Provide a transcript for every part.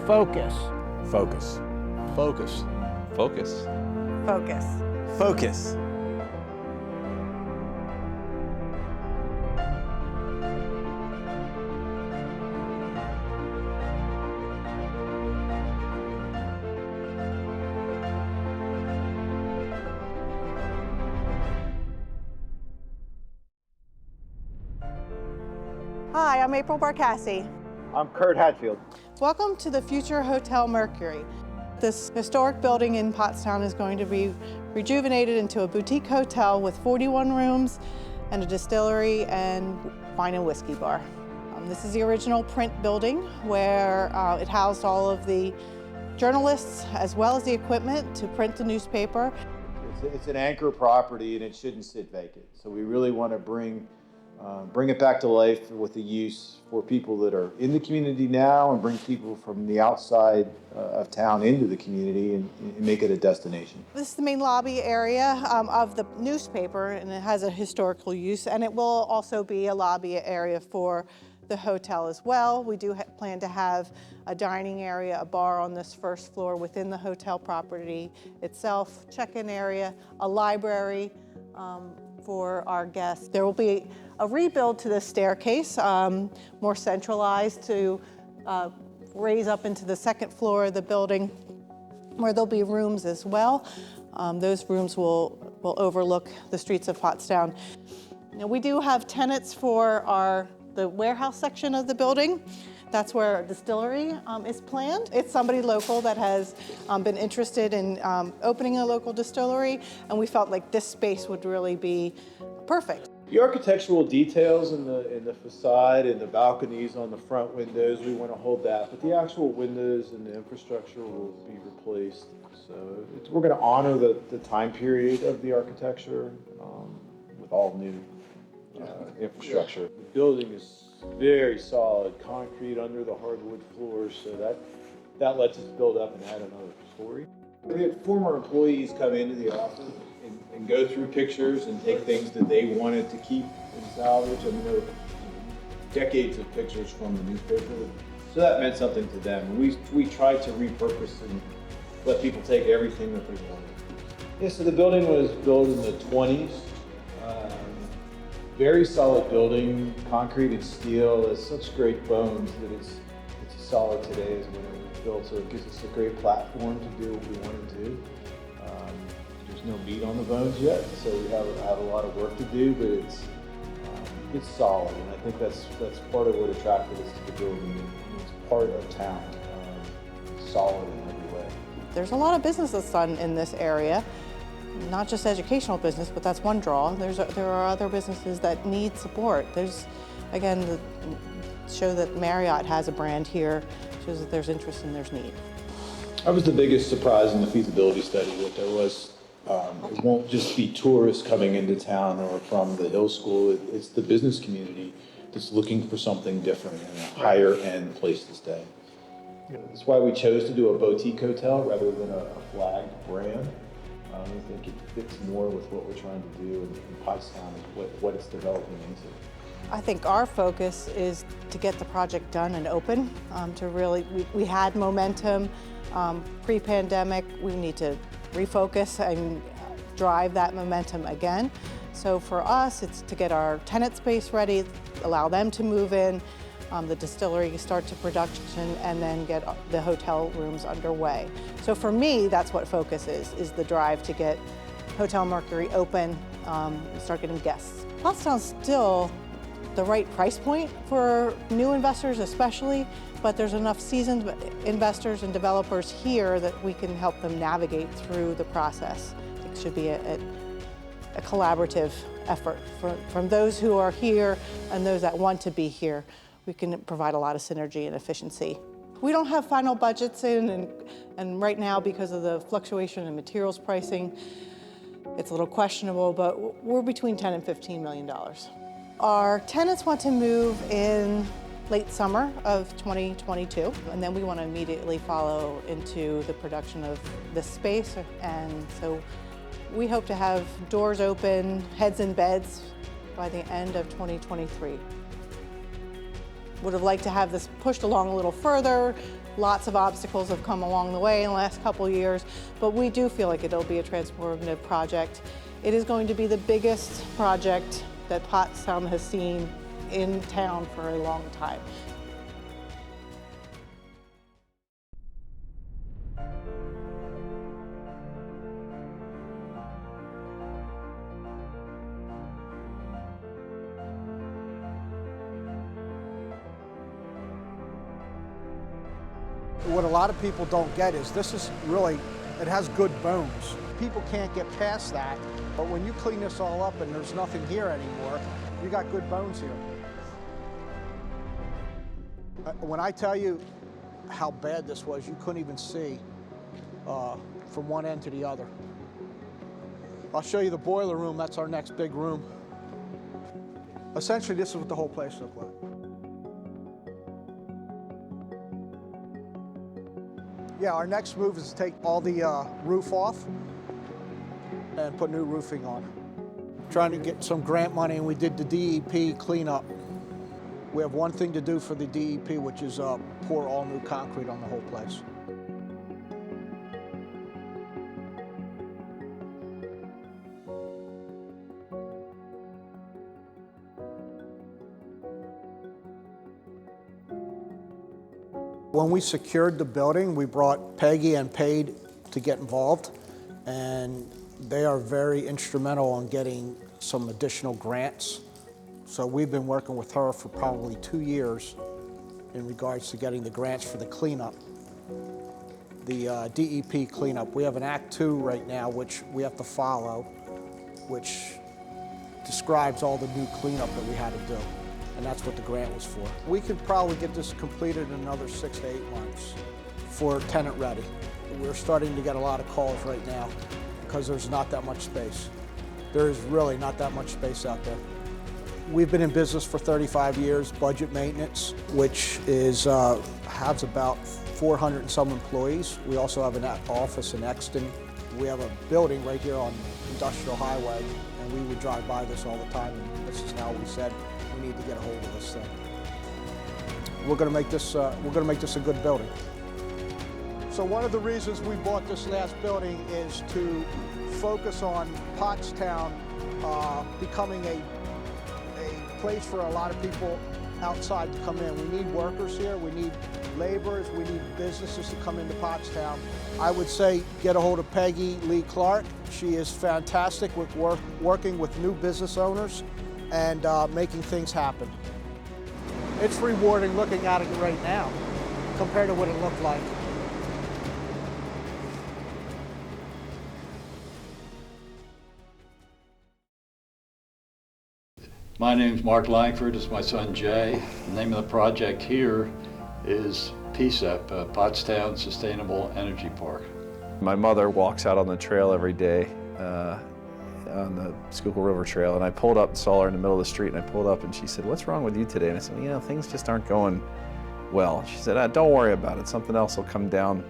Focus. Focus. Focus. Focus. Focus. Focus. Hi, I'm April Barcassi. I'm Kurt Hatfield. Welcome to the future Hotel Mercury. This historic building in Pottstown is going to be rejuvenated into a boutique hotel with 41 rooms and a distillery and wine and whiskey bar. This is the original print building where it housed all of the journalists as well as the equipment to print the newspaper. It's an anchor property and it shouldn't sit vacant. So we really want to bring it back to life with the use for people that are in the community now and bring people from the outside of town into the community and make it a destination. This is the main lobby area of the newspaper, and it has a historical use, and it will also be a lobby area for the hotel as well. We do plan to have a dining area, a bar on this first floor within the hotel property itself, check-in area, a library for our guests. There will be a rebuild to the staircase, more centralized to raise up into the second floor of the building where there'll be rooms as well. Those rooms will overlook the streets of Pottstown. Now, we do have tenants for the warehouse section of the building. That's where a distillery is planned. It's somebody local that has been interested in opening a local distillery, and we felt like this space would really be perfect. The architectural details in the facade and the balconies on the front windows, we want to hold that, but the actual windows and the infrastructure will be replaced. So we're going to honor the time period of the architecture with all new infrastructure. The building is very solid, concrete under the hardwood floors, so that lets us build up and add another story. We had former employees come into the office and go through pictures and take things that they wanted to keep and salvage. I mean, there were decades of pictures from the newspaper, so that meant something to them. We tried to repurpose and let people take everything that they wanted. Yeah, so the building was built in the 20s. Very solid building, concrete and steel. It's such great bones that it's as solid today as when it was built. So it gives us a great platform to do what we want to do. There's no meat on the bones yet, so we have a lot of work to do, but it's solid, and I think that's part of what attracted us to the building. It's part of town, solid in every way. There's a lot of business that's done in this area. Not just educational business, but that's one draw. There are other businesses that need support. There's, again, show that Marriott has a brand here, shows that there's interest and there's need. That was the biggest surprise in the feasibility study, that there was, it won't just be tourists coming into town or from the Hill School, it's the business community that's looking for something different and a higher end place to stay. That's why we chose to do a boutique hotel rather than a flagged brand. I think it fits more with what we're trying to do, and Pottstown is what it's developing into. I think our focus is to get the project done and open. We had momentum pre-pandemic. We need to refocus and drive that momentum again. So for us, it's to get our tenant space ready, allow them to move in, the distillery start to production, and then get the hotel rooms underway. So for me, that's what focus is the drive to get Hotel Mercury open and start getting guests. Pottstown's still the right price point for new investors especially, but there's enough seasoned investors and developers here that we can help them navigate through the process. It should be a collaborative effort from those who are here and those that want to be here. We can provide a lot of synergy and efficiency. We don't have final budgets in, and right now, because of the fluctuation in materials pricing, it's a little questionable, but we're between $10 and $15 million. Our tenants want to move in late summer of 2022, and then we want to immediately follow into the production of this space, and so we hope to have doors open, heads in beds by the end of 2023. would have liked to have this pushed along a little further. Lots of obstacles have come along the way in the last couple of years, but we do feel like it'll be a transformative project. It is going to be the biggest project that Pottstown has seen in town for a long time. What a lot of people don't get is this is really, it has good bones. People can't get past that, but when you clean this all up and there's nothing here anymore, you got good bones here. When I tell you how bad this was, you couldn't even see from one end to the other. I'll show you the boiler room. That's our next big room. Essentially, this is what the whole place looked like. Yeah, our next move is to take all the roof off and put new roofing on. Trying to get some grant money, and we did the DEP cleanup. We have one thing to do for the DEP, which is pour all new concrete on the whole place. When we secured the building, we brought PAED and PAED to get involved, and they are very instrumental in getting some additional grants. So we've been working with her for probably 2 years in regards to getting the grants for the cleanup. The DEP cleanup. We have an Act 2 right now, which we have to follow, which describes all the new cleanup that we had to do. And that's what the grant was for. We could probably get this completed in another 6 to 8 months for tenant ready. We're starting to get a lot of calls right now because there's not that much space. There is really not that much space out there. We've been in business for 35 years, budget maintenance, which is has about 400 and some employees. We also have an office in Exton. We have a building right here on Industrial Highway, and we would drive by this all the time, and this is how we said we need to get a hold of this thing. We're going to make this a good building. So one of the reasons we bought this last building is to focus on Pottstown becoming a place for a lot of people outside to come in. We need workers here, we need laborers, we need businesses to come into Pottstown. I would say get a hold of Peggy Lee Clark. She is fantastic with working with new business owners and making things happen. It's rewarding looking at it right now compared to what it looked like. My name's Mark Langford, it's my son Jay. The name of the project here is PSEP, Pottstown Sustainable Energy Park. My mother walks out on the trail every day on the Schuylkill River Trail, and I pulled up, saw her in the middle of the street, and I pulled up and she said, "What's wrong with you today?" And I said, "You know, things just aren't going well." She said, "Don't worry about it, something else will come down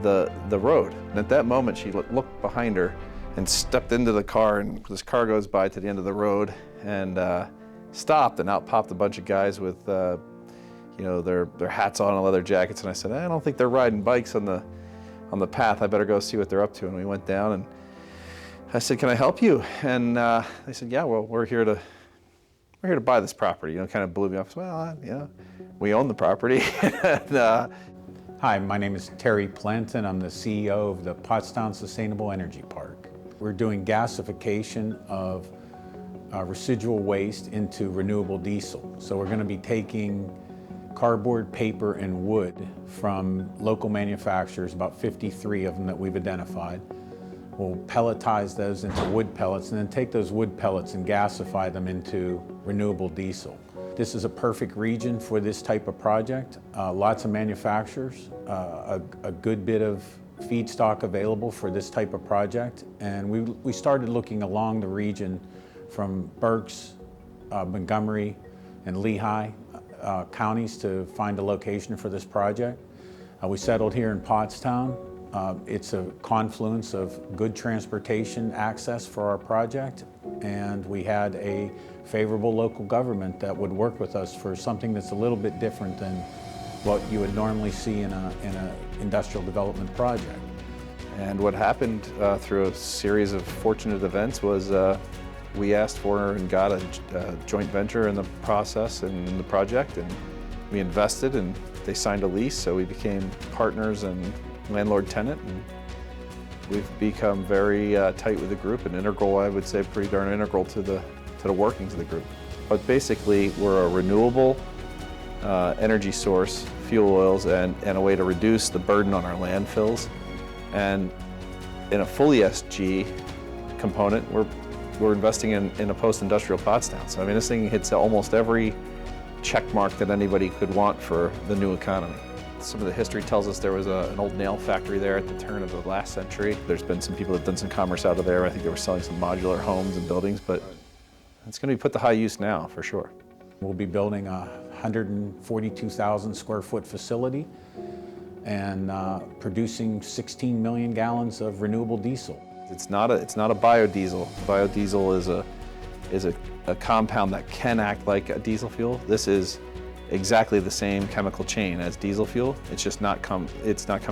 the road." And at that moment she looked behind her and stepped into the car, and this car goes by to the end of the road and stopped, and out popped a bunch of guys with you know, their hats on and leather jackets, and I said, "I don't think they're riding bikes on the path. I better go see what they're up to." And we went down, and I said, "Can I help you?" And they said, "Yeah, well, we're here to buy this property." You know, kind of blew me off. Well, yeah, we own the property. And, Hi, my name is Terry Planton. I'm the CEO of the Pottstown Sustainable Energy Park. We're doing gasification of residual waste into renewable diesel. So we're going to be taking cardboard, paper, and wood from local manufacturers, about 53 of them that we've identified. We'll pelletize those into wood pellets and then take those wood pellets and gasify them into renewable diesel. This is a perfect region for this type of project. Lots of manufacturers, a good bit of feedstock available for this type of project. And we started looking along the region from Berks, Montgomery, and Lehigh counties to find a location for this project. We settled here in Pottstown. It's a confluence of good transportation access for our project and we had a favorable local government that would work with us for something that's a little bit different than what you would normally see in an industrial development project. And what happened through a series of fortunate events was we asked for and got a joint venture in the process and in the project, and we invested, and they signed a lease, so we became partners and landlord-tenant, and we've become very tight with the group and integral, I would say pretty darn integral to the workings of the group. But basically, we're a renewable energy source, fuel oils, and a way to reduce the burden on our landfills. And in a fully SG component, we're investing in a post-industrial Pottstown. So I mean, this thing hits almost every check mark that anybody could want for the new economy. Some of the history tells us there was an old nail factory there at the turn of the last century. There's been some people that have done some commerce out of there. I think they were selling some modular homes and buildings, but it's going to be put to high use now, for sure. We'll be building a 142,000 square foot facility and producing 16 million gallons of renewable diesel. It's not a biodiesel. Biodiesel is a compound that can act like a diesel fuel. This is exactly the same chemical chain as diesel fuel. It's just not coming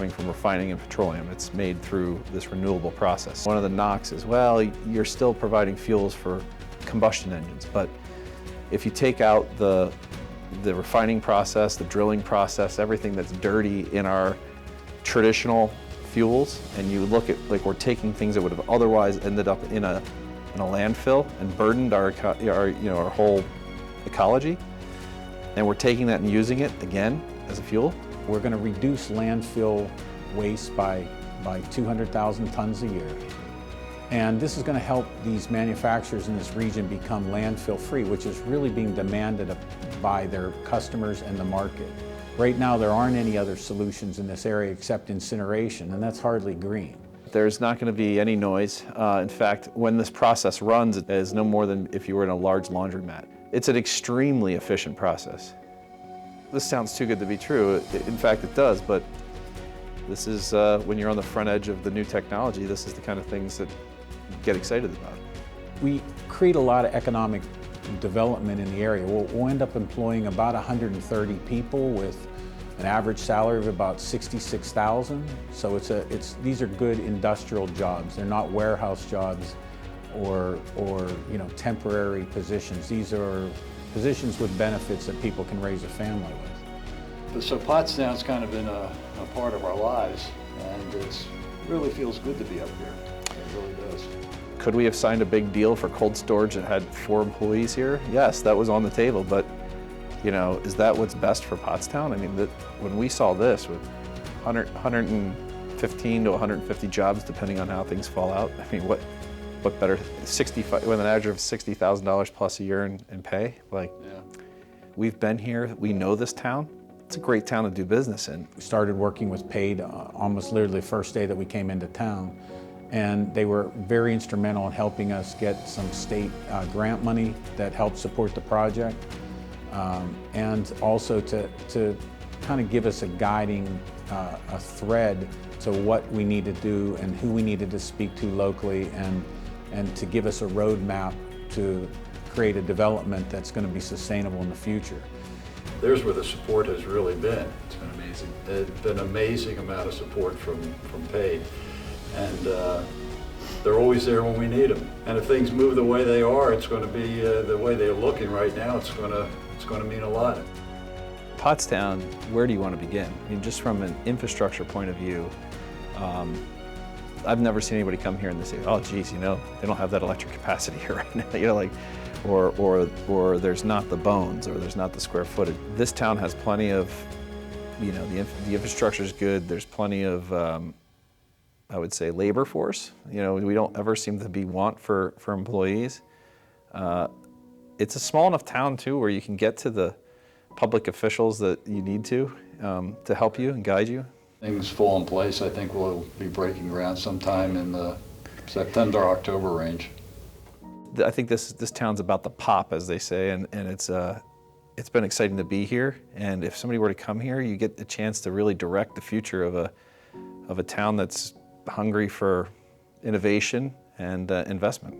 from refining and petroleum. It's made through this renewable process. One of the knocks is, well, you're still providing fuels for combustion engines, but if you take out the refining process, the drilling process, everything that's dirty in our traditional fuels, and you look at, like, we're taking things that would have otherwise ended up in a landfill and burdened our whole ecology, and we're taking that and using it again as a fuel. We're going to reduce landfill waste by 200,000 tons a year. And this is going to help these manufacturers in this region become landfill free, which is really being demanded by their customers and the market. Right now, there aren't any other solutions in this area except incineration, and that's hardly green. There's not going to be any noise. In fact, when this process runs, it is no more than if you were in a large laundromat. It's an extremely efficient process. This sounds too good to be true. In fact, it does, but this is, when you're on the front edge of the new technology, this is the kind of things that you get excited about. We create a lot of economic development in the area. We'll end up employing about 130 people with an average salary of about $66,000. So these are good industrial jobs. They're not warehouse jobs or temporary positions. These are positions with benefits that people can raise a family with. So Pottstown's kind of been a part of our lives, and it really feels good to be up here. It really does. Could we have signed a big deal for cold storage that had 4 employees here? Yes, that was on the table, but is that what's best for Pottstown? I mean, when we saw this with 115 to 150 jobs, depending on how things fall out, I mean, what better, 65, with an average of $60,000 plus a year in pay? Like, yeah. We've been here, we know this town. It's a great town to do business in. We started working with PAED almost literally the first day that we came into town, and they were very instrumental in helping us get some state grant money that helped support the project, and also to kind of give us a guiding a thread to what we need to do and who we needed to speak to locally, and to give us a roadmap to create a development that's going to be sustainable in the future. There's where the support has really been. It's been amazing. It's been an amazing amount of support from PAED. And they're always there when we need them. And if things move the way they are, it's going to be the way they're looking right now. It's going to mean a lot. Pottstown, where do you want to begin? I mean, just from an infrastructure point of view, I've never seen anybody come here and they say, "Oh, geez, they don't have that electric capacity here right now." Or there's not the bones, or there's not the square footage. This town has plenty of, the infrastructure is good. There's plenty of, I would say, labor force. We don't ever seem to be want for employees. It's a small enough town too where you can get to the public officials that you need to help you and guide you. Things fall in place. I think we'll be breaking ground sometime in the September-October range. I think this town's about the pop, as they say, and it's been exciting to be here. And if somebody were to come here, you get the chance to really direct the future of a town that's hungry for innovation and investment.